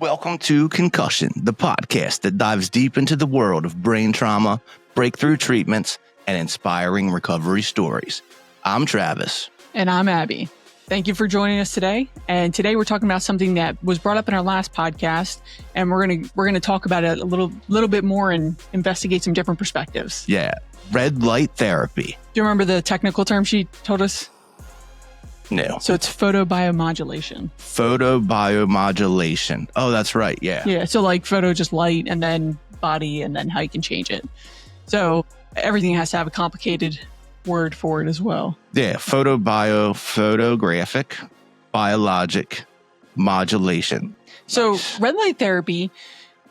Welcome to Concussion, the podcast that dives deep into the world of brain trauma, breakthrough treatments, and inspiring recovery stories. I'm Travis. And I'm Abby. Thank you for joining us today. And today we're talking about something that was brought up in our last podcast, and we're gonna talk about it a little bit more and investigate some different perspectives. Yeah, red light therapy. Do you remember the technical term she told us? No. So it's photobiomodulation. Photobiomodulation. Oh, that's right. Yeah. Yeah. So like photo, just light, and then body, and then how you can change it. So everything has to have a complicated word for it as well. Yeah. Photographic, biologic, modulation. So Nice. red light therapy,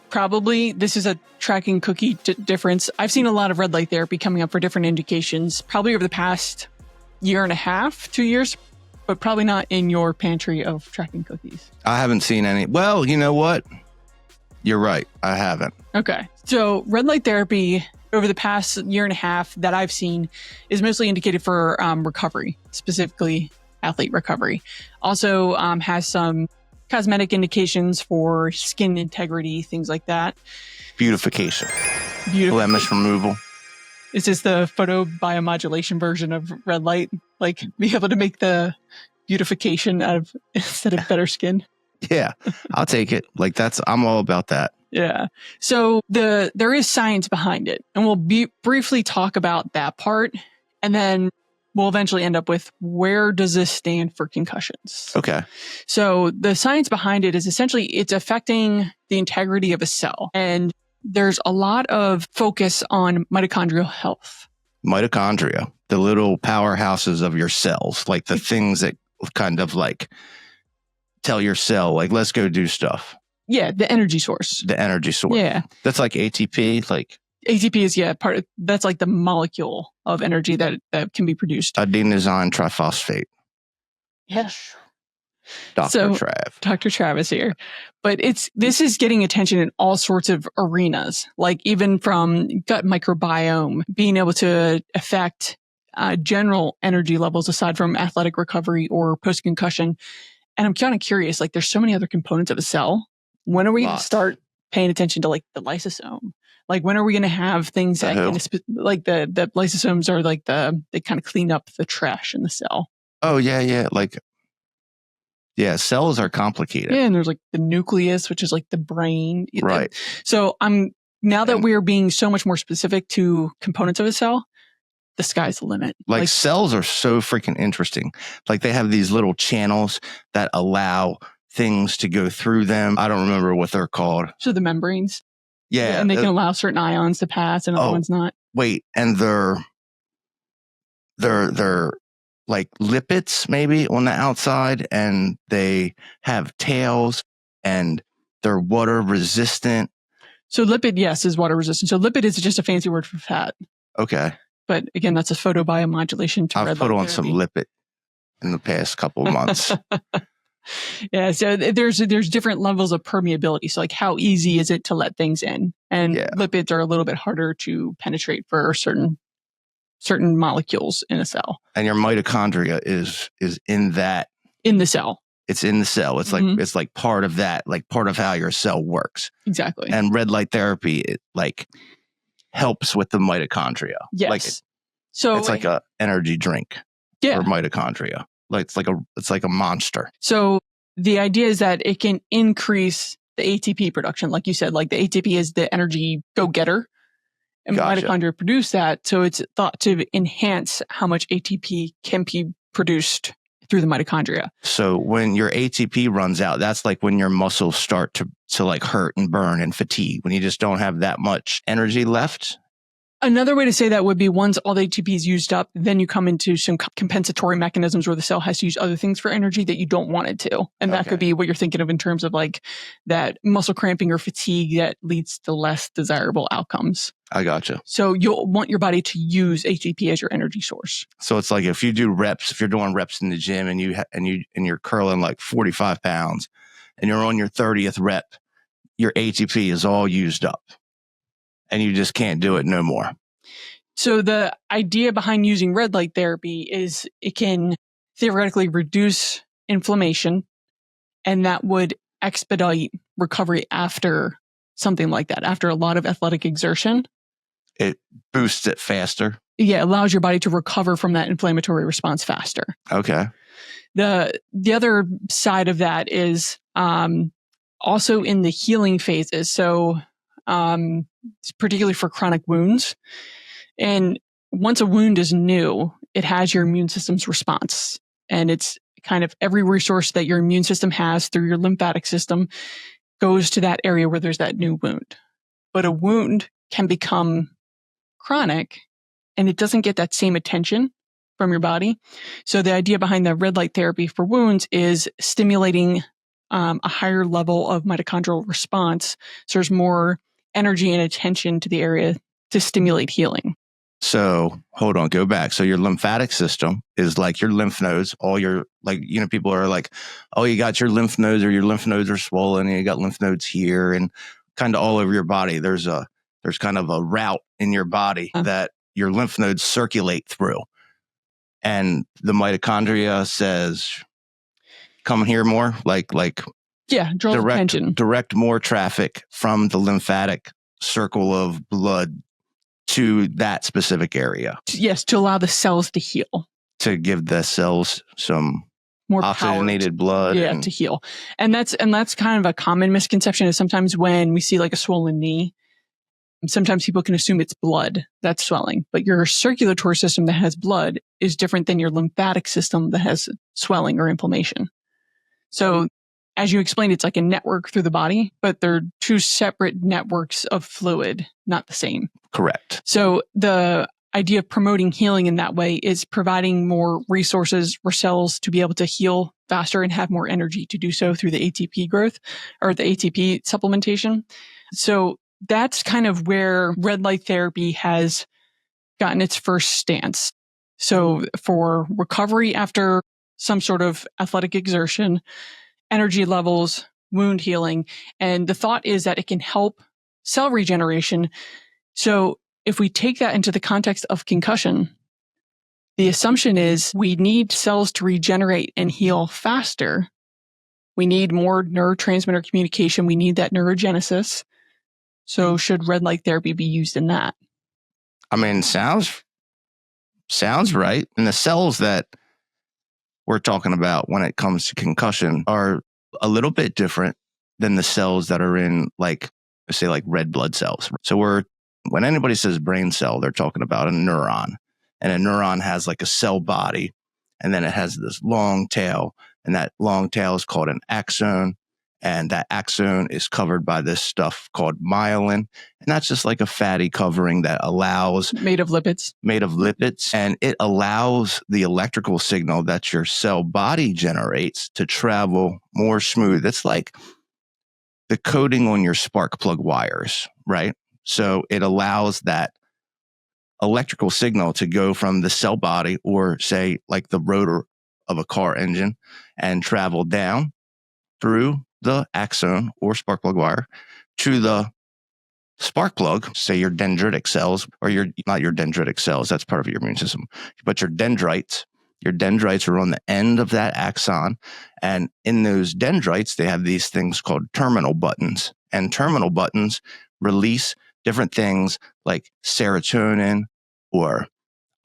probably this is a tracking cookie difference. I've seen a lot of red light therapy coming up for different indications, probably over the past year and a half, 2 years, but probably not in your pantry of tracking cookies. I haven't seen any. Well, you know what? You're right. I haven't. Okay. So red light therapy over the past year and a half that I've seen is mostly indicated for recovery, specifically athlete recovery. Also has some cosmetic indications for skin integrity, things like that. Beautification. Beautiful. Blemish removal. Is this the photobiomodulation version of red light? Like be able to make the beautification out of instead of better skin? Yeah, I'll take it. Like I'm all about that. Yeah. So there is science behind it, and we'll briefly talk about that part, and then we'll eventually end up with where does this stand for concussions? Okay. So the science behind it is essentially it's affecting the integrity of a cell, and there's a lot of focus on mitochondrial health. Mitochondria, the little powerhouses of your cells, like the things that kind of like tell your cell, like, let's go do stuff. Yeah, the energy source. The energy source. Yeah. That's like ATP, like ATP is, that's like the molecule of energy that can be produced. adenosine triphosphate. Yes. Dr. Trav. Dr. Travis here. But this is getting attention in all sorts of arenas, like even from gut microbiome, being able to affect general energy levels aside from athletic recovery or post-concussion. And I'm kind of curious, like there's so many other components of a cell. When are we going to start paying attention to like the lysosome? Like when are we going to have things that like the lysosomes are like they kind of clean up the trash in the cell. Oh, yeah, yeah. Like, yeah, cells are complicated. Yeah, and there's like the nucleus, which is like the brain. Right. So now that we're being so much more specific to components of a cell, the sky's the limit. Like cells are so freaking interesting. Like they have these little channels that allow things to go through them. I don't remember what they're called. So the membranes. Yeah. And they can allow certain ions to pass and other ones not. Wait, and they're like lipids maybe on the outside, and they have tails and they're water resistant. So lipid, yes, is water resistant. So lipid is just a fancy word for fat. Okay. But again, that's a photobiomodulation to I've put on some lipid in the past couple of months. Yeah. So there's different levels of permeability. So like how easy is it to let things in? And lipids are a little bit harder to penetrate for certain molecules in a cell. And your mitochondria is in the cell. It's in the cell. It's like it's like part of that, like part of how your cell works. Exactly. And red light therapy, it like helps with the mitochondria. Yes. Like so it's like a energy drink for mitochondria. Like it's like a monster. So the idea is that it can increase the ATP production. Like you said, like the ATP is the energy go-getter. And mitochondria produce that. So it's thought to enhance how much ATP can be produced through the mitochondria. So when your ATP runs out, that's like when your muscles start to like hurt and burn and fatigue, when you just don't have that much energy left. Another way to say that would be once all the ATP is used up, then you come into some compensatory mechanisms where the cell has to use other things for energy that you don't want it to. And that could be what you're thinking of in terms of like that muscle cramping or fatigue that leads to less desirable outcomes. I gotcha. So you'll want your body to use ATP as your energy source. So it's like if you're doing reps in the gym and you're curling like 45 pounds and you're on your 30th rep, your ATP is all used up. And you just can't do it no more. So the idea behind using red light therapy is it can theoretically reduce inflammation, and that would expedite recovery after something like that, after a lot of athletic exertion. It boosts it faster. Yeah, it allows your body to recover from that inflammatory response faster. Okay. The other side of that is also in the healing phases. So particularly for chronic wounds. And once a wound is new, it has your immune system's response. And it's kind of every resource that your immune system has through your lymphatic system goes to that area where there's that new wound. But a wound can become chronic and it doesn't get that same attention from your body. So the idea behind the red light therapy for wounds is stimulating a higher level of mitochondrial response. So there's more energy and attention to the area to stimulate healing. So hold on, go back. So your lymphatic system is like your lymph nodes. All your, like, you know, people are like, oh, you got your lymph nodes, or your lymph nodes are swollen, and you got lymph nodes here and kind of all over your body. There's kind of a route in your body that your lymph nodes circulate through. And the mitochondria says, come here more, draw attention. Direct more traffic from the lymphatic circle of blood to that specific area. Yes, to allow the cells to heal. To give the cells some more oxygenated blood. Yeah, to heal. And that's kind of a common misconception is sometimes when we see like a swollen knee, sometimes people can assume it's blood that's swelling, but your circulatory system that has blood is different than your lymphatic system that has swelling or inflammation. So as you explained, it's like a network through the body, but they're two separate networks of fluid, not the same. Correct. So the idea of promoting healing in that way is providing more resources for cells to be able to heal faster and have more energy to do so through the ATP growth or the ATP supplementation. So that's kind of where red light therapy has gotten its first stance. So for recovery after some sort of athletic exertion, energy levels, wound healing, and the thought is that it can help cell regeneration. So if we take that into the context of concussion, the assumption is we need cells to regenerate and heal faster. We need more neurotransmitter communication. We need that neurogenesis. So should red light therapy be used in that? I mean, sounds right. And the cells that we're talking about when it comes to concussion are a little bit different than the cells that are in, like, say, like red blood cells. So when anybody says brain cell, they're talking about a neuron, and a neuron has like a cell body, and then it has this long tail, and that long tail is called an axon. And that axon is covered by this stuff called myelin. And that's just like a fatty covering that allows... Made of lipids. And it allows the electrical signal that your cell body generates to travel more smooth. It's like the coating on your spark plug wires, right? So it allows that electrical signal to go from the cell body, or say like the rotor of a car engine, and travel down through the axon or spark plug wire to the spark plug, say your dendritic cells, or not your dendritic cells, that's part of your immune system, but your dendrites. Your dendrites are on the end of that axon. And in those dendrites, they have these things called terminal buttons. And terminal buttons release different things like serotonin or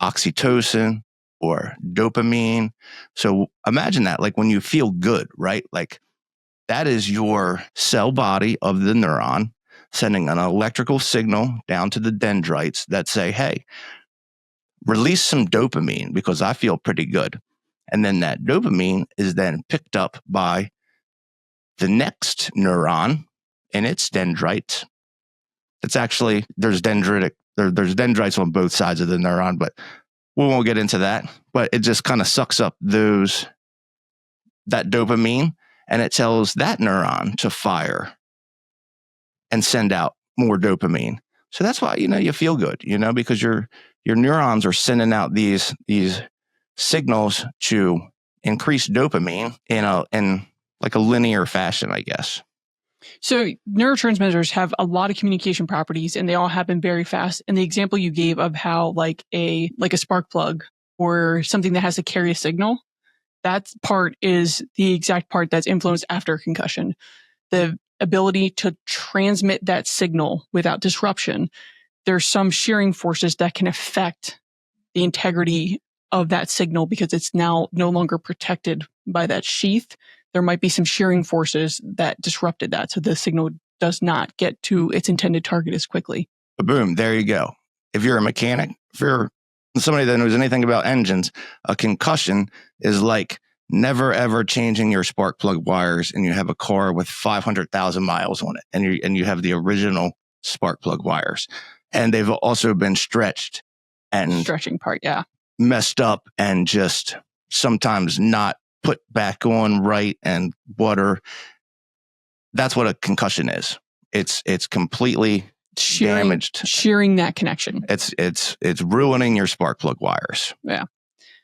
oxytocin or dopamine. So imagine that, like when you feel good, right? Like, that is your cell body of the neuron sending an electrical signal down to the dendrites that say, hey, release some dopamine because I feel pretty good. And then that dopamine is then picked up by the next neuron in its dendrites. It's actually, there's dendrites on both sides of the neuron, but we won't get into that. But it just kind of sucks up that dopamine, and it tells that neuron to fire and send out more dopamine. So that's why, you feel good, because your neurons are sending out these signals to increase dopamine in like a linear fashion, I guess. So neurotransmitters have a lot of communication properties, and they all happen very fast. And the example you gave of how like a spark plug or something that has to carry a signal, that part is the exact part that's influenced after concussion. The ability to transmit that signal without disruption, there's some shearing forces that can affect the integrity of that signal because it's now no longer protected by that sheath. There might be some shearing forces that disrupted that. So the signal does not get to its intended target as quickly. Boom, there you go. If you're a mechanic, if you're somebody that knows anything about engines, a concussion is like never ever changing your spark plug wires, and you have a car with 500,000 miles on it, and you have the original spark plug wires, and they've also been stretched and stretching part, yeah, messed up, and just sometimes not put back on right, and water. That's what a concussion is. It's completely damaged, shearing that connection. It's ruining your spark plug wires. Yeah.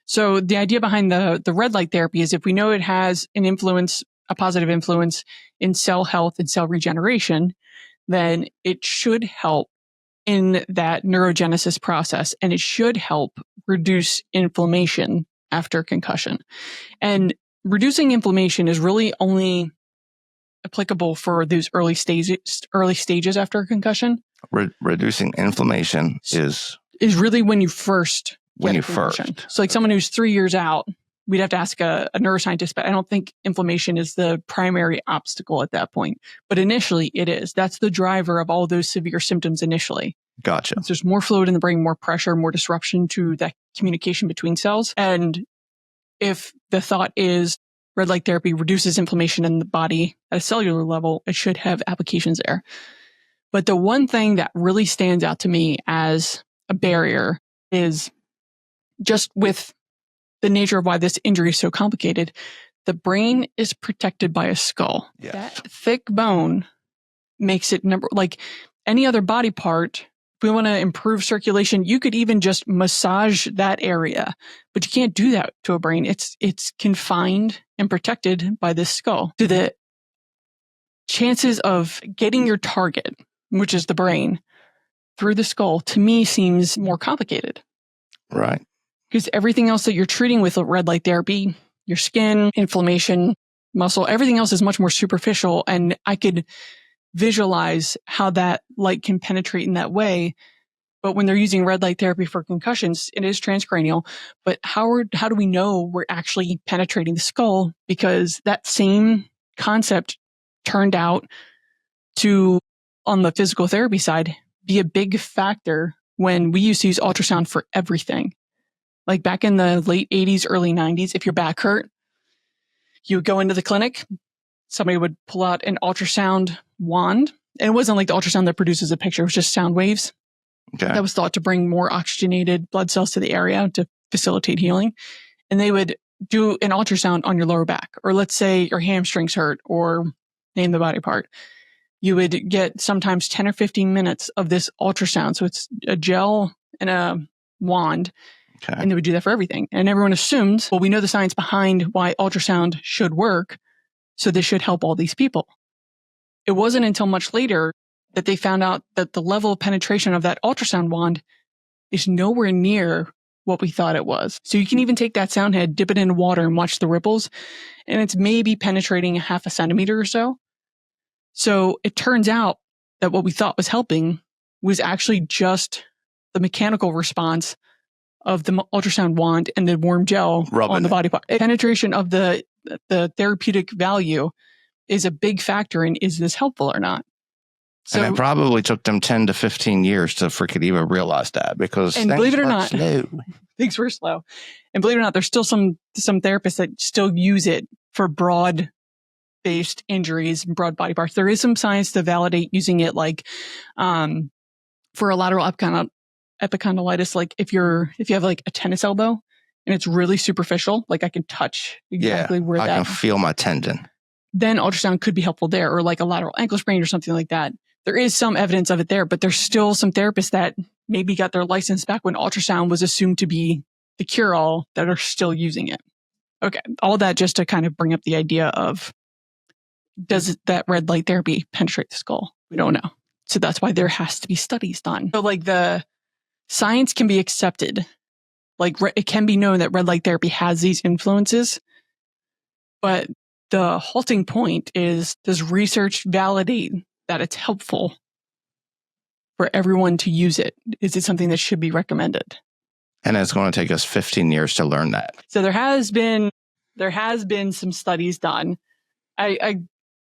So the idea behind the red light therapy is if we know it has an influence, a positive influence in cell health and cell regeneration, then it should help in that neurogenesis process, and it should help reduce inflammation after concussion. And reducing inflammation is really only applicable for those early stages after a concussion. Reducing inflammation is really when you first. So like someone who's 3 years out, we'd have to ask a neuroscientist, but I don't think inflammation is the primary obstacle at that point. But initially it is. That's the driver of all those severe symptoms initially. Gotcha. So there's more fluid in the brain, more pressure, more disruption to that communication between cells. And if the thought is red light therapy reduces inflammation in the body at a cellular level, it should have applications there. But the one thing that really stands out to me as a barrier is just with the nature of why this injury is so complicated, the brain is protected by a skull. Yes. That thick bone makes it like any other body part. If we want to improve circulation, you could even just massage that area, but you can't do that to a brain. It's confined and protected by this skull. So the chances of getting your target, which is the brain, through the skull, to me seems more complicated. Right. Because everything else that you're treating with red light therapy, your skin, inflammation, muscle, everything else is much more superficial. And I could visualize how that light can penetrate in that way. But when they're using red light therapy for concussions, it is transcranial. But how do we know we're actually penetrating the skull? Because that same concept turned out to, on the physical therapy side, be a big factor when we used to use ultrasound for everything. Like back in the late 80s, early 90s, if your back hurt, you would go into the clinic, somebody would pull out an ultrasound wand. And it wasn't like the ultrasound that produces a picture, it was just sound waves. Okay. That was thought to bring more oxygenated blood cells to the area to facilitate healing. And they would do an ultrasound on your lower back, or let's say your hamstrings hurt, or name the body part. You would get sometimes 10 or 15 minutes of this ultrasound. So it's a gel and a wand. Okay. And they would do that for everything. And everyone assumed, well, we know the science behind why ultrasound should work, so this should help all these people. It wasn't until much later that they found out that the level of penetration of that ultrasound wand is nowhere near what we thought it was. So you can even take that sound head, dip it in water, and watch the ripples, and it's maybe penetrating a half a centimeter or so. So it turns out that what we thought was helping was actually just the mechanical response of the ultrasound wand and the warm gel on the body part. Penetration of the therapeutic value is a big factor in, is this helpful or not? So, and it probably took them 10 to 15 years to freaking even realize that, because and believe it or not, slow. Things were slow. And believe it or not, there's still some therapists that still use it for broad-based injuries and broad body parts. There is some science to validate using it, like for a lateral epicondylitis, like if you have like a tennis elbow and it's really superficial, like I can touch exactly where I can feel my tendon. Then ultrasound could be helpful there, or like a lateral ankle sprain or something like that. There is some evidence of it there, but there's still some therapists that maybe got their license back when ultrasound was assumed to be the cure-all that are still using it. Okay, all that just to kind of bring up the idea of, does that red light therapy penetrate the skull? We don't know. So that's why there has to be studies done. So like the science can be accepted. Like it can be known that red light therapy has these influences, but the halting point is, does research validate that it's helpful for everyone to use it? Is it something that should be recommended? And it's going to take us 15 years to learn that. So there has been some studies done. I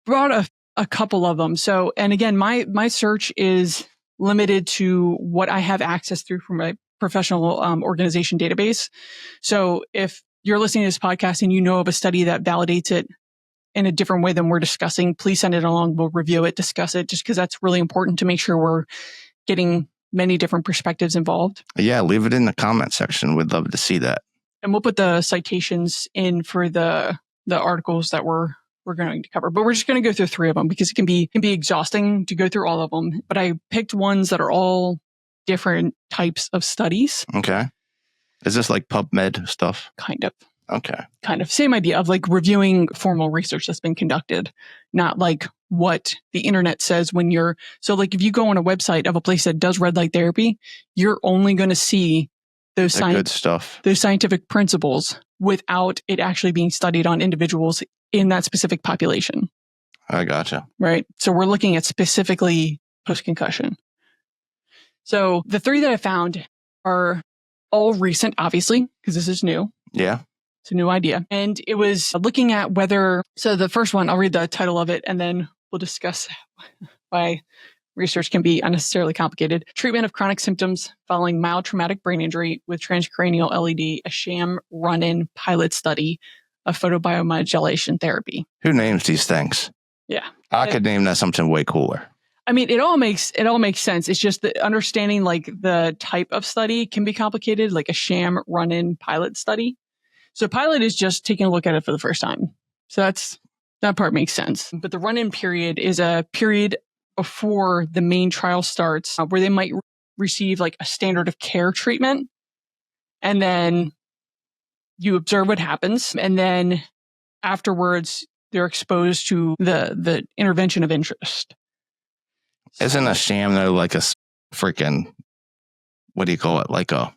brought a couple of them. So, and again, my search is limited to what I have access through from my professional organization database. So if you're listening to this podcast and you know of a study that validates it in a different way than we're discussing, please send it along. We'll review it, discuss it, just because that's really important to make sure we're getting many different perspectives involved. Yeah, leave it in the comment section. We'd love to see that. And we'll put the citations in for the articles that we're going to cover. But we're just going to go through 3 of them because it can be exhausting to go through all of them. But I picked ones that are all different types of studies. Okay. Is this like PubMed stuff? Kind of. Okay. Kind of. Same idea of like reviewing formal research that's been conducted, not like what the internet says when you're... So like if you go on a website of a place that does red light therapy, you're only going to see those good stuff, those scientific principles without it actually being studied on individuals in that specific population. I gotcha. Right. So we're looking at specifically post-concussion. So the 3 that I found are all recent, obviously, because this is new. Yeah. It's a new idea. And it was looking at whether, so the first one, I'll read the title of it and then we'll discuss why research can be unnecessarily complicated. Treatment of chronic symptoms following mild traumatic brain injury with transcranial LED, a sham run-in pilot study of photobiomodulation therapy. Who names these things? Yeah. I could name that something way cooler. I mean, it all makes sense. It's just that understanding like the type of study can be complicated, like a sham run-in pilot study. So pilot is just taking a look at it for the first time. So that part makes sense. But the run-in period is a period before the main trial starts where they might receive like a standard of care treatment. And then you observe what happens. And then afterwards, they're exposed to the intervention of interest. Isn't a sham though like a freaking, what do you call it? Like a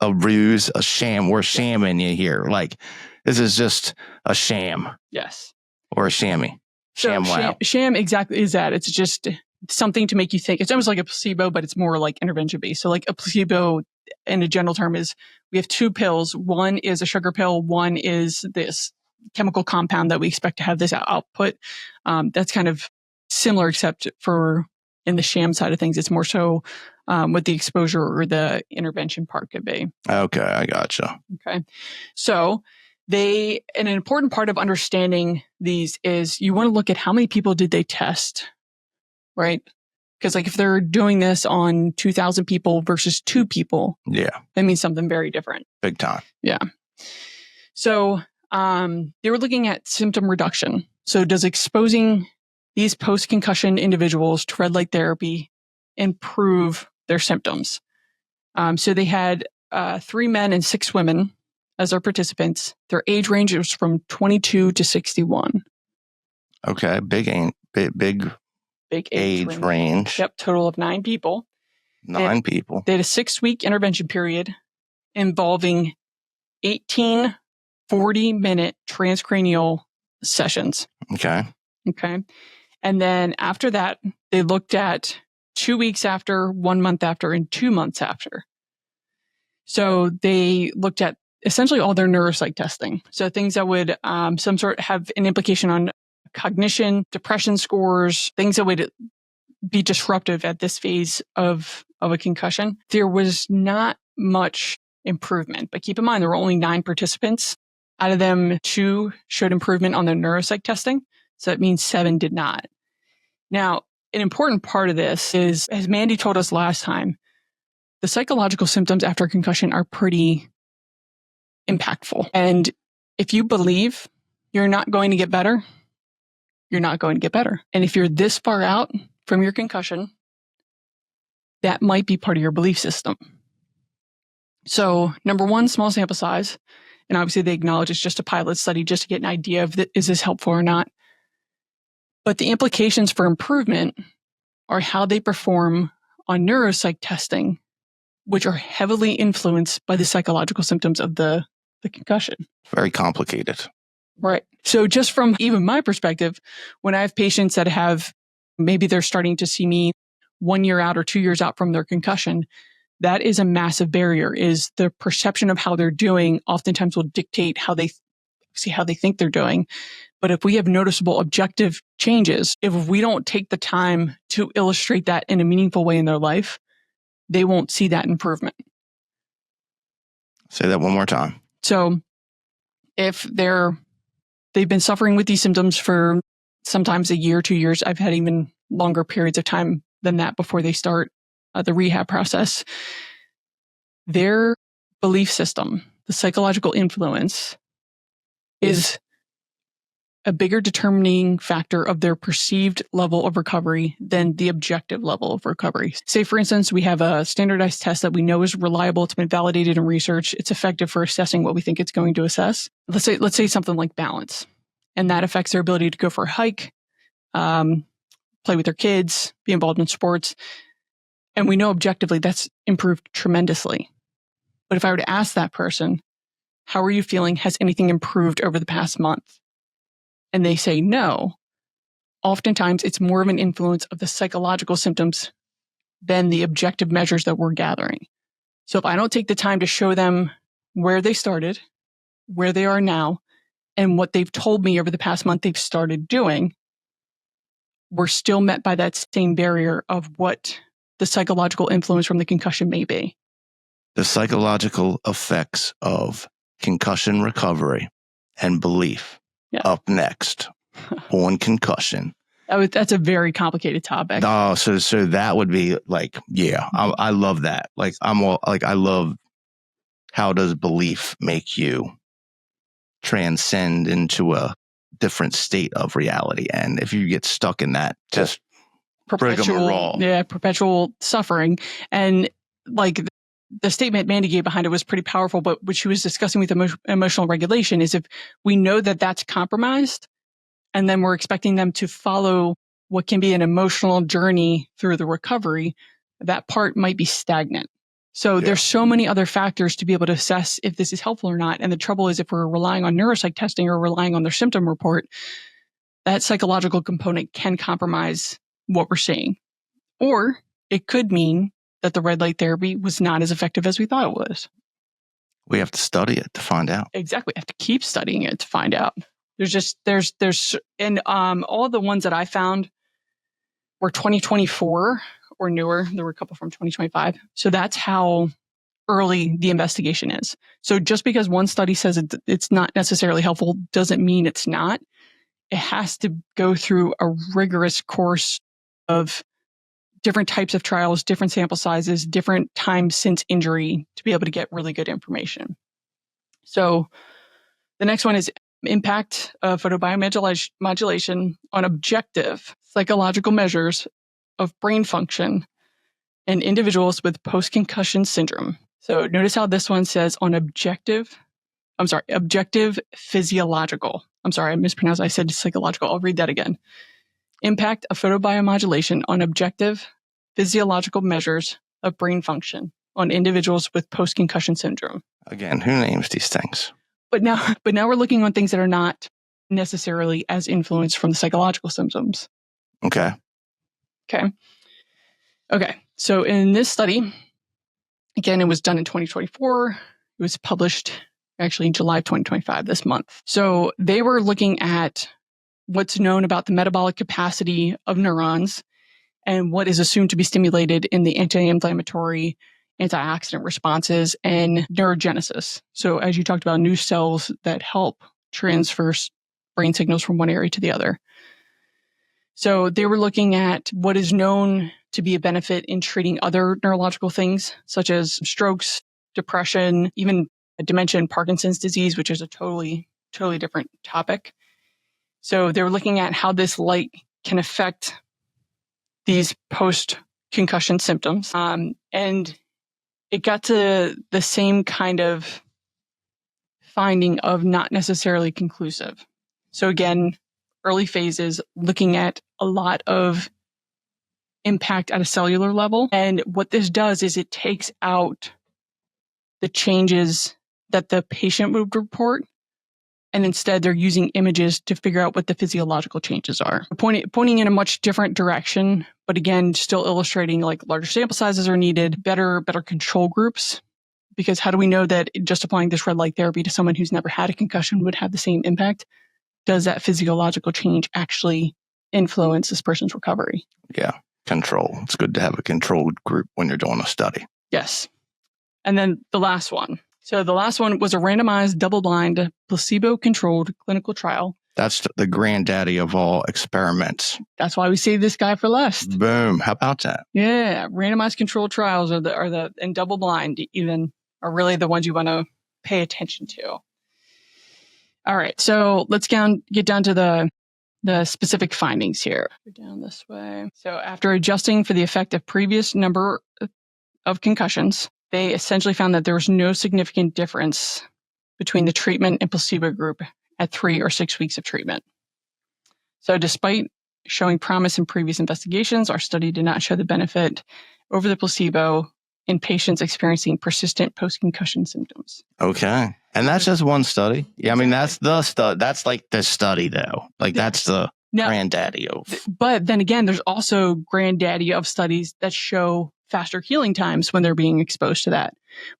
ruse, a sham. We're shamming you here. Like this is just a sham. Yes. Or a chamois. So sham exactly is that. It's just something to make you think. It's almost like a placebo, but it's more like intervention based. So like a placebo in a general term is we have 2 pills. One is a sugar pill. One is this chemical compound that we expect to have this output. That's kind of similar, except for in the sham side of things, it's more so what the exposure or the intervention part could be. Okay, I gotcha. Okay. So an important part of understanding these is you want to look at how many people did they test, right? Because like if they're doing this on 2,000 people versus 2 people, yeah, that means something very different. Big time. Yeah. So they were looking at symptom reduction. So does exposing these post-concussion individuals to red light therapy improve their symptoms? So they had 3 men and 6 women as our participants. Their age range was from 22 to 61. Okay, big age range. Yep, total of 9 people. 9 people. They had a 6-week intervention period involving 18 40-minute transcranial sessions. Okay. And then after that, they looked at 2 weeks after, 1 month after, and 2 months after. So they looked at essentially all their neuropsych testing. So things that would some sort have an implication on cognition, depression scores, things that would be disruptive at this phase of a concussion. There was not much improvement, but keep in mind, there were only 9 participants. Out of them, 2 showed improvement on their neuropsych testing. So that means 7 did not. Now, an important part of this is, as Mandy told us last time, the psychological symptoms after concussion are pretty impactful. And if you believe you're not going to get better, you're not going to get better. And if you're this far out from your concussion, that might be part of your belief system. So, number 1, small sample size. And obviously they acknowledge it's just a pilot study just to get an idea of is this helpful or not. But the implications for improvement are how they perform on neuropsych testing, which are heavily influenced by the psychological symptoms of the concussion. Very complicated. Right. So just from even my perspective, when I have patients that have, maybe they're starting to see me 1 year out or 2 years out from their concussion, that is a massive barrier. Is the perception of how they're doing oftentimes will dictate how they think they're doing. But if we have noticeable objective changes, if we don't take the time to illustrate that in a meaningful way in their life, they won't see that improvement. Say that one more time. So if they've been suffering with these symptoms for sometimes a year, 2 years, I've had even longer periods of time than that before they start the rehab process, their belief system, the psychological influence, is a bigger determining factor of their perceived level of recovery than the objective level of recovery. Say, for instance, we have a standardized test that we know is reliable. It's been validated in research. It's effective for assessing what we think it's going to assess. Let's say something like balance, and that affects their ability to go for a hike, play with their kids, be involved in sports. And we know objectively that's improved tremendously. But if I were to ask that person, how are you feeling? Has anything improved over the past month? And they say no, oftentimes it's more of an influence of the psychological symptoms than the objective measures that we're gathering. So if I don't take the time to show them where they started, where they are now, and what they've told me over the past month they've started doing, we're still met by that same barrier of what the psychological influence from the concussion may be. The psychological effects of concussion recovery and belief. Yeah. Up next on concussion. That's a very complicated topic. Oh, so that would be like, yeah, I love that. Like I love, how does belief make you transcend into a different state of reality? And if you get stuck in that, just perpetual suffering. And like the statement Mandy gave behind it was pretty powerful, but what she was discussing with emotional regulation is if we know that that's compromised, and then we're expecting them to follow what can be an emotional journey through the recovery, that part might be stagnant. So there's so many other factors to be able to assess if this is helpful or not. And the trouble is if we're relying on neuropsych testing or relying on their symptom report, that psychological component can compromise what we're seeing. Or it could mean that the red light therapy was not as effective as we thought it was. We have to study it to find out. Exactly. We have to keep studying it to find out. And all the ones that I found were 2024 or newer. There were a couple from 2025. So that's how early the investigation is. So just because one study says it's not necessarily helpful doesn't mean it's not. It has to go through a rigorous course of different types of trials, different sample sizes, different times since injury to be able to get really good information. So the next one is impact of photobiomodulation on objective psychological measures of brain function in individuals with post-concussion syndrome. So notice how this one says on objective physiological. I'm sorry, I mispronounced. I said psychological. I'll read that again. Impact of photobiomodulation on objective physiological measures of brain function on individuals with post-concussion syndrome. Again, who names these things? But now we're looking on things that are not necessarily as influenced from the psychological symptoms. Okay. So in this study, again, it was done in 2024. It was published actually in July of 2025, this month. So they were looking at what's known about the metabolic capacity of neurons and what is assumed to be stimulated in the anti-inflammatory, antioxidant responses and neurogenesis. So as you talked about, new cells that help transfer brain signals from one area to the other. So they were looking at what is known to be a benefit in treating other neurological things, such as strokes, depression, even dementia and Parkinson's disease, which is a totally different topic. So they were looking at how this light can affect these post-concussion symptoms. And it got to the same kind of finding of not necessarily conclusive. So again, early phases, looking at a lot of impact at a cellular level. And what this does is it takes out the changes that the patient would report And instead, they're using images to figure out what the physiological changes are. Pointing in a much different direction, but again, still illustrating like larger sample sizes are needed, better control groups. Because how do we know that just applying this red light therapy to someone who's never had a concussion would have the same impact? Does that physiological change actually influence this person's recovery? Yeah, control. It's good to have a controlled group when you're doing a study. Yes. And then the last one. So the last one was a randomized, double-blind, placebo-controlled clinical trial. That's the granddaddy of all experiments. That's why we saved this guy for last. Boom. How about that? Yeah. Randomized controlled trials and double-blind even are really the ones you want to pay attention to. All right. So let's get down to the specific findings here. Go down this way. So after adjusting for the effect of previous number of concussions, they essentially found that there was no significant difference between the treatment and placebo group at 3 or 6 weeks of treatment. So despite showing promise in previous investigations, our study did not show the benefit over the placebo in patients experiencing persistent post-concussion symptoms. Okay. And that's just one study. Yeah, I mean, that's the study. That's like the study, though. Like, that's the granddaddy of. But then again, there's also granddaddy of studies that show faster healing times when they're being exposed to that.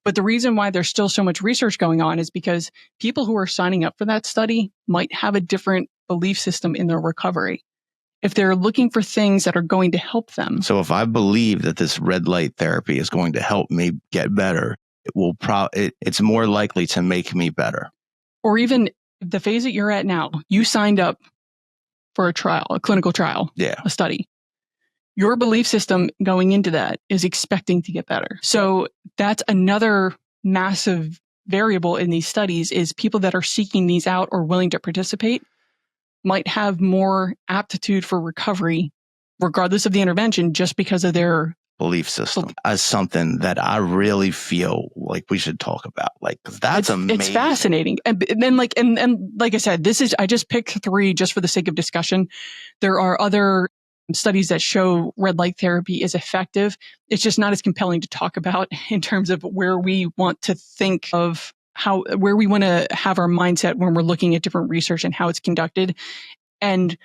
But the reason why there's still so much research going on is because people who are signing up for that study might have a different belief system in their recovery. If they're looking for things that are going to help them. So if I believe that this red light therapy is going to help me get better, it will it's more likely to make me better. Or even the phase that you're at now, you signed up for a clinical trial, a study. Your belief system going into that is expecting to get better. So that's another massive variable in these studies is people that are seeking these out or willing to participate might have more aptitude for recovery, regardless of the intervention, just because of their belief system as something that I really feel like we should talk about. Like, that's amazing. It's fascinating. And then like I said, I just picked 3 just for the sake of discussion. There are other studies that show red light therapy is effective. It's just not as compelling to talk about in terms of where we want to think of where we want to have our mindset when we're looking at different research and how it's conducted. And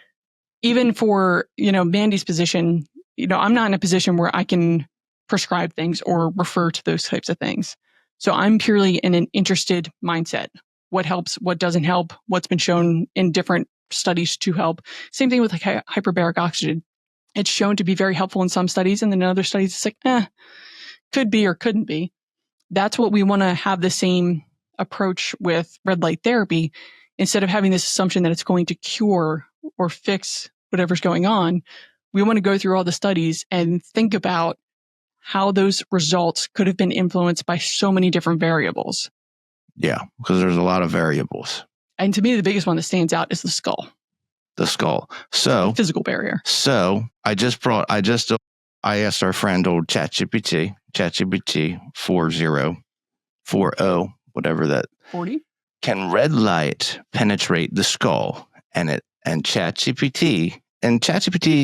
even for, Mandy's position, I'm not in a position where I can prescribe things or refer to those types of things. So I'm purely in an interested mindset. What helps, what doesn't help, what's been shown in different studies to help. Same thing with like hyperbaric oxygen. It's shown to be very helpful in some studies, and then in other studies, it's like, could be or couldn't be. That's what we want to have the same approach with red light therapy. Instead of having this assumption that it's going to cure or fix whatever's going on, we want to go through all the studies and think about how those results could have been influenced by so many different variables. Yeah, because there's a lot of variables. And to me, the biggest one that stands out is the skull. The skull. So the physical barrier. So I asked our friend old ChatGPT 40, whatever that 40. Can red light penetrate the skull? And ChatGPT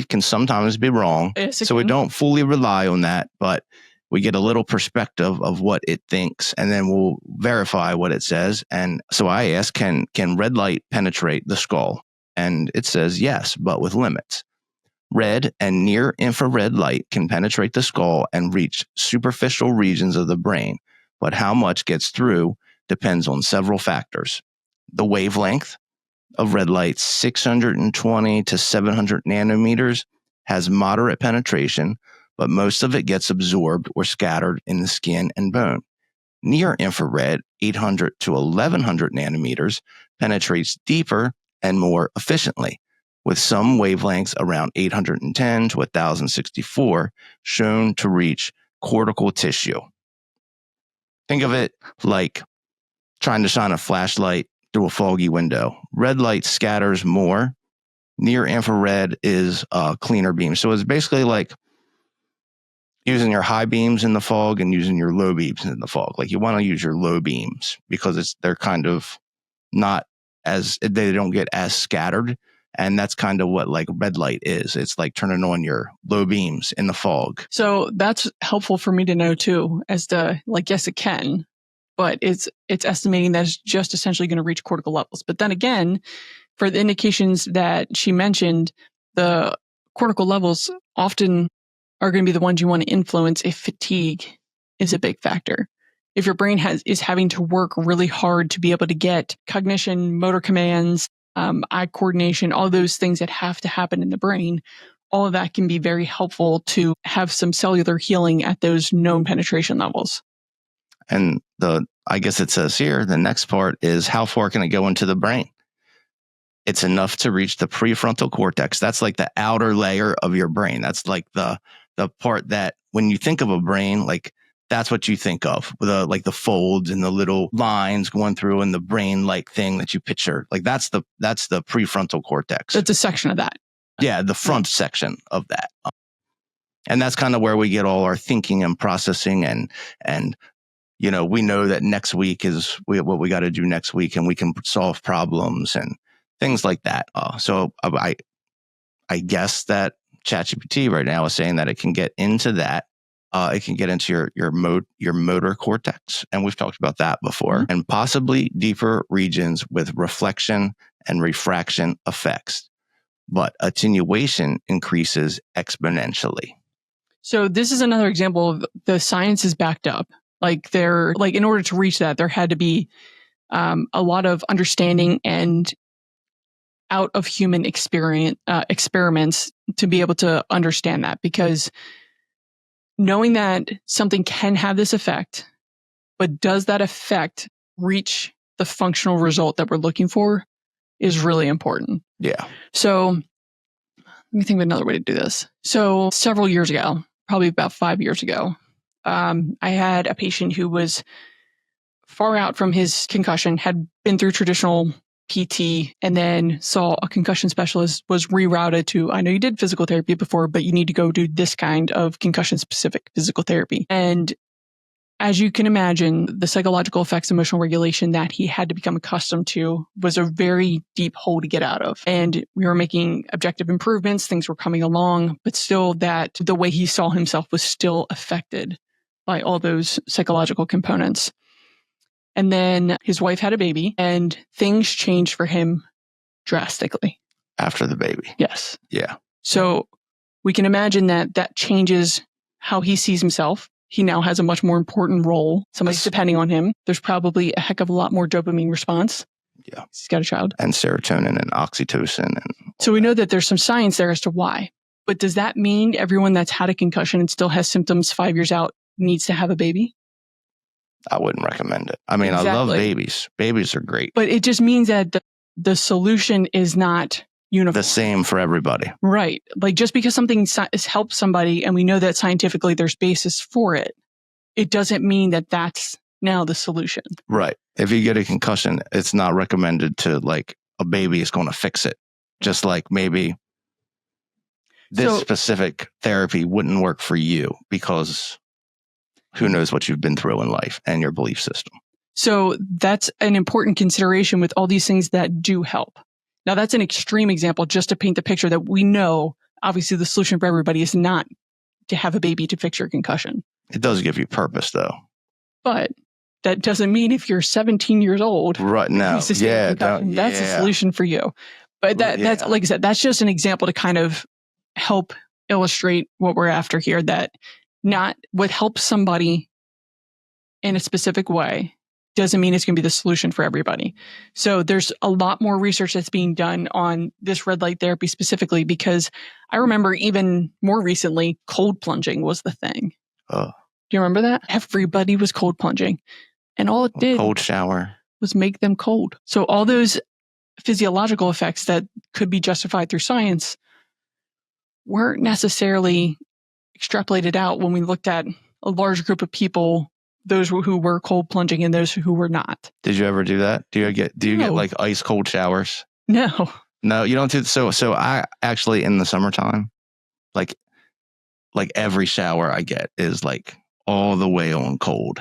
can sometimes be wrong. Yes, so we don't fully rely on that, but we get a little perspective of what it thinks, and then we'll verify what it says. And so I asked, can red light penetrate the skull? And it says yes, but with limits. Red and near infrared light can penetrate the skull and reach superficial regions of the brain, but how much gets through depends on several factors. The wavelength of red light, 620 to 700 nanometers, has moderate penetration, but most of it gets absorbed or scattered in the skin and bone. Near infrared, 800 to 1100 nanometers, penetrates deeper and more efficiently, with some wavelengths around 810 to 1064 shown to reach cortical tissue. Think of it like trying to shine a flashlight through a foggy window. Red light scatters more. Near infrared is a cleaner beam. So it's basically like using your high beams in the fog and using your low beams in the fog. Like, you want to use your low beams because they're kind of not as, they don't get as scattered. And that's kind of what like red light is. It's like turning on your low beams in the fog. So that's helpful for me to know too, as to like, yes, it can, but it's estimating that it's just essentially going to reach cortical levels. But then again, for the indications that she mentioned, the cortical levels often are going to be the ones you want to influence if fatigue is a big factor. If your brain is having to work really hard to be able to get cognition, motor commands, eye coordination, all those things that have to happen in the brain, all of that can be very helpful to have some cellular healing at those known penetration levels. And I guess it says here, the next part is how far can it go into the brain? It's enough to reach the prefrontal cortex. That's like the outer layer of your brain. That's like the part that when you think of a brain, like that's what you think of, like the folds and the little lines going through and the brain-like thing that you picture. Like that's the prefrontal cortex. That's a section of that. Yeah, the front section of that. And that's kind of where we get all our thinking and processing and we know that next week is what we got to do next week, and we can solve problems and things like that. So I guess that ChatGPT right now is saying that it can get into that. It can get into your motor cortex, and we've talked about that before, and possibly deeper regions with reflection and refraction effects. But attenuation increases exponentially. So this is another example of the science is backed up. Like in order to reach that, there had to be a lot of understanding and out of human experiments to be able to understand that, because knowing that something can have this effect, but does that effect reach the functional result that we're looking for is really important. Yeah. So let me think of another way to do this. So several years ago, probably about 5 years ago, I had a patient who was far out from his concussion, had been through traditional PT, and then saw a concussion specialist, was rerouted to, I know you did physical therapy before, but you need to go do this kind of concussion-specific physical therapy. And as you can imagine, the psychological effects, emotional regulation that he had to become accustomed to was a very deep hole to get out of. And we were making objective improvements, things were coming along, but still that the way he saw himself was still affected by all those psychological components. And then his wife had a baby, and things changed for him drastically. After the baby. Yes. Yeah. So we can imagine that changes how he sees himself. He now has a much more important role. Somebody's depending on him. There's probably a heck of a lot more dopamine response. Yeah. He's got a child. And serotonin and oxytocin. So we know that there's some science there as to why. But does that mean everyone that's had a concussion and still has symptoms 5 years out needs to have a baby? I wouldn't recommend it. I mean, exactly. I love babies. Babies are great. But it just means that the solution is not uniform. The same for everybody. Right. Like just because something helps somebody and we know that scientifically there's basis for it, it doesn't mean that that's now the solution. Right. If you get a concussion, it's not recommended to like a baby is going to fix it. Just like maybe this specific therapy wouldn't work for you because who knows what you've been through in life and your belief system. So that's an important consideration with all these things that do help. Now, that's an extreme example just to paint the picture that we know, obviously, the solution for everybody is not to have a baby to fix your concussion. It does give you purpose, though. But that doesn't mean if you're 17 years old, right now, that's the solution for you. But that's, like I said, that's just an example to kind of help illustrate what we're after here, that not what helps somebody in a specific way doesn't mean it's going to be the solution for everybody. So there's a lot more research that's being done on this red light therapy specifically, because I remember even more recently, cold plunging was the thing. Do you remember that? Everybody was cold plunging. And all it did cold shower was make them cold. So all those physiological effects that could be justified through science weren't necessarily extrapolated out when we looked at a large group of people, those who were cold plunging and those who were not. Did you ever do that? Do you get like ice cold showers? No, you don't do. So I actually in the summertime, like every shower I get is like all the way on cold,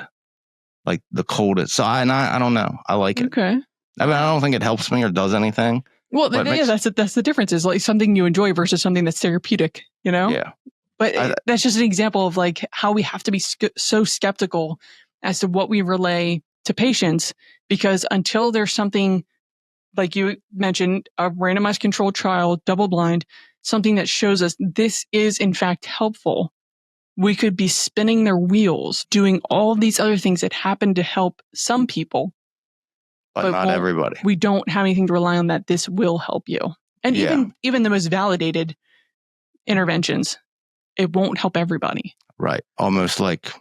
like the coldest. So I don't know. I like it. Okay. I mean, I don't think it helps me or does anything. Well, that's the difference, is like something you enjoy versus something that's therapeutic, you know? Yeah. But that's just an example of like how we have to be so skeptical as to what we relay to patients, because until there's something, like you mentioned, a randomized controlled trial, double blind, something that shows us this is in fact helpful, we could be spinning their wheels, doing all these other things that happen to help some people. But not everybody. We don't have anything to rely on that this will help you. And even the most validated interventions, it won't help everybody. Right. Almost like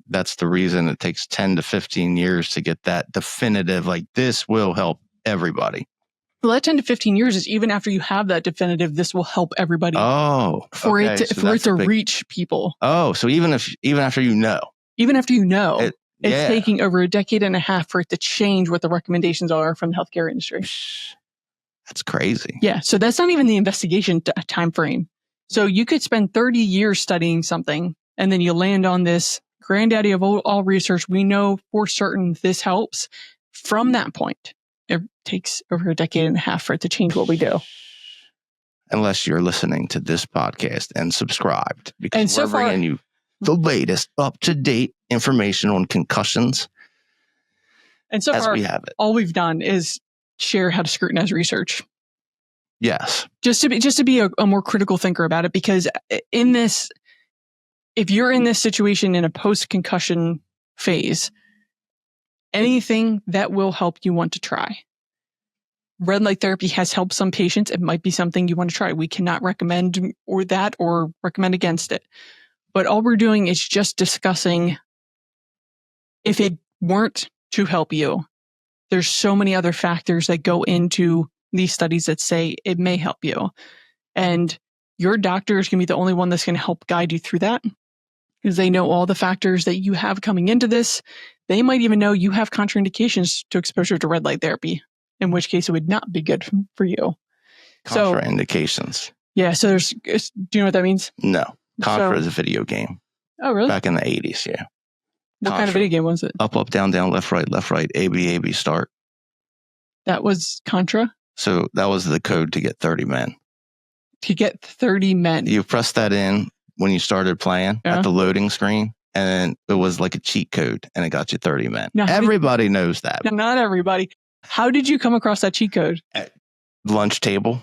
that's the reason it takes 10 to 15 years to get that definitive, like this will help everybody. Well, that 10 to 15 years is even after you have that definitive, this will help everybody. Oh, for it to reach people. Oh, so even after you know. Even after you know, it's taking over a decade and a half for it to change what the recommendations are from the healthcare industry. That's crazy. Yeah. So that's not even the investigation time frame. So you could spend 30 years studying something and then you land on this granddaddy of all research. We know for certain this helps. From that point, it takes over a decade and a half for it to change what we do. Unless you're listening to this podcast and subscribed, because we're bringing you the latest up-to-date information on concussions. And so far, we have it. All we've done is share how to scrutinize research. Yes. Just to be a more critical thinker about it, because in this, if you're in this situation in a post-concussion phase, anything that will help you want to try. Red light therapy has helped some patients. It might be something you want to try. We cannot recommend or recommend against it. But all we're doing is just discussing, if it weren't to help you, there's so many other factors that go into these studies that say it may help you. And your doctor is going to be the only one that's going to help guide you through that, because they know all the factors that you have coming into this. They might even know you have contraindications to exposure to red light therapy, in which case it would not be good for you. Contraindications. So do you know what that means? No. Contra is a video game. Oh, really? Back in the 80s, yeah. What kind of video game was it? Up, down, left, right, A, B, start. That was Contra? So that was the code to get 30 men. To get 30 men. You pressed that in when you started playing at the loading screen, and it was like a cheat code, and it got you 30 men. Now, everybody knows that. Not everybody. How did you come across that cheat code? At lunch table.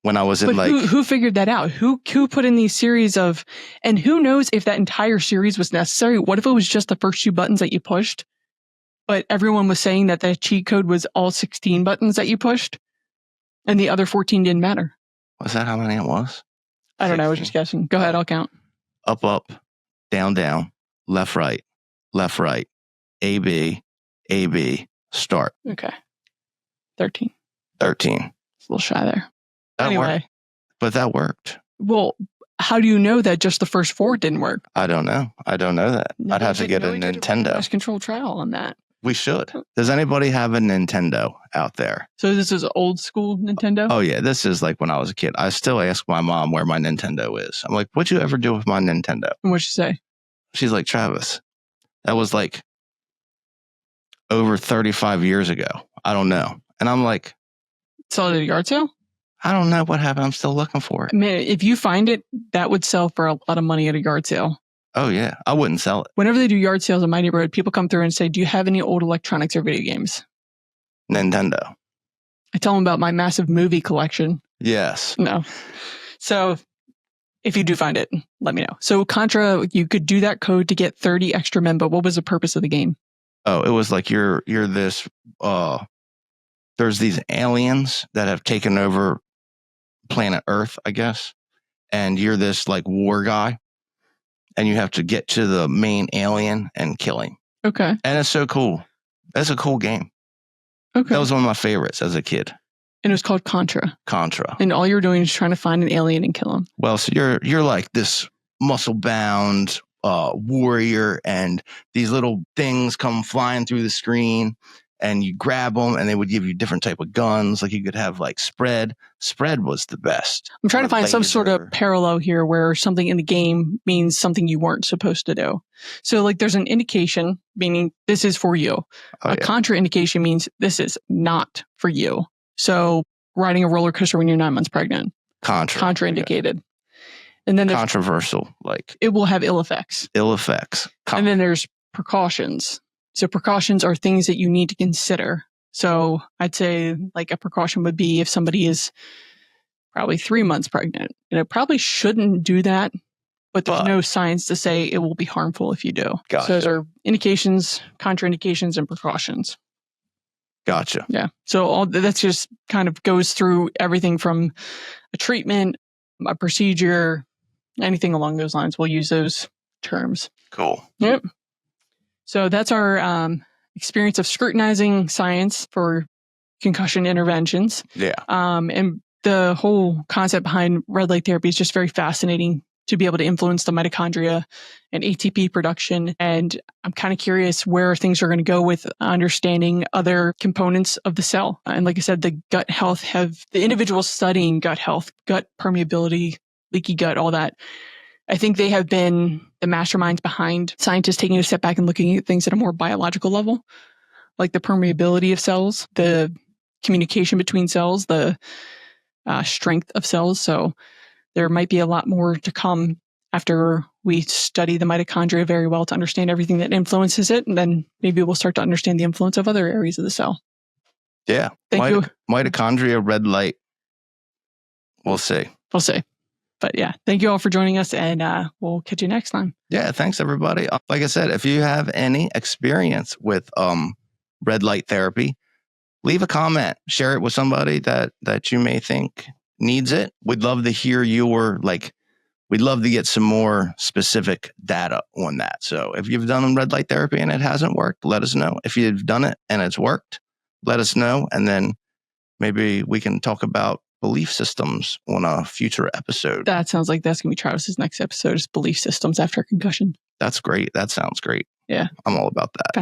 When I was in who figured that out? Who put in these series of, and who knows if that entire series was necessary? What if it was just the first 2 buttons that you pushed, but everyone was saying that the cheat code was all 16 buttons that you pushed, and the other 14 didn't matter? Was that how many it was? I don't know. I was just guessing. Go ahead. I'll count. Up, down, left, right, A, B, start. Okay. 13. 13. It's a little shy there. Anyway. Worked. But that worked. Well, how do you know that just the first 4 didn't work? I don't know that. I'd have to get a Nintendo. A control trial on that. We should. Does anybody have a Nintendo out there? So this is old school Nintendo? Oh, yeah. This is like when I was a kid. I still ask my mom where my Nintendo is. I'm like, what'd you ever do with my Nintendo? And what'd she say? She's like, Travis, that was like over 35 years ago. I don't know. And I'm like, sold at a yard sale? I don't know what happened. I'm still looking for it. I mean, if you find it, that would sell for a lot of money at a yard sale. Oh, yeah. I wouldn't sell it. Whenever they do yard sales in my neighborhood, people come through and say, do you have any old electronics or video games? Nintendo. I tell them about my massive movie collection. Yes. No. So if you do find it, let me know. So Contra, you could do that code to get 30 extra men, but what was the purpose of the game? Oh, it was like you're this, there's these aliens that have taken over planet Earth, I guess. And you're this like war guy. And you have to get to the main alien and kill him. Okay. And it's so cool. That's a cool game. Okay. That was one of my favorites as a kid. And it was called Contra. Contra. And all you're doing is trying to find an alien and kill him. Well, so you're like this muscle-bound warrior, and these little things come flying through the screen, and you grab them, and they would give you different type of guns. Like you could have like spread. Spread was the best. I'm trying to find some sort of parallel here where something in the game means something you weren't supposed to do. So like there's an indication, meaning this is for you. A contraindication means this is not for you. So riding a roller coaster when you're 9 months pregnant. Contraindicated. Yeah. And then controversial. Like it will have ill effects. Ill effects. And then there's precautions. So precautions are things that you need to consider. So I'd say like a precaution would be if somebody is probably 3 months pregnant, and it probably shouldn't do that, but there's no science to say it will be harmful if you do. Gotcha. So those are indications, contraindications, and precautions. Gotcha. Yeah. So all that's just kind of goes through everything from a treatment, a procedure, anything along those lines. We'll use those terms. Cool. Yep. So that's our experience of scrutinizing science for concussion interventions. Yeah. And the whole concept behind red light therapy is just very fascinating to be able to influence the mitochondria and ATP production. And I'm kind of curious where things are going to go with understanding other components of the cell. And like I said, the gut health the individuals studying gut health, gut permeability, leaky gut, all that. I think they have been the masterminds behind scientists taking a step back and looking at things at a more biological level, like the permeability of cells, the communication between cells, the strength of cells. So there might be a lot more to come after we study the mitochondria very well to understand everything that influences it. And then maybe we'll start to understand the influence of other areas of the cell. Yeah. Thank you. Mitochondria, red light. We'll see. We'll see. But yeah, thank you all for joining us, and we'll catch you next time. Yeah. Thanks, everybody. Like I said, if you have any experience with red light therapy, leave a comment, share it with somebody that you may think needs it. We'd love to hear we'd love to get some more specific data on that. So if you've done red light therapy and it hasn't worked, let us know. If you've done it and it's worked, let us know. And then maybe we can talk about belief systems on a future episode. That sounds like that's going to be Travis's next episode, is belief systems after concussion. That's great. That sounds great. Yeah. I'm all about that.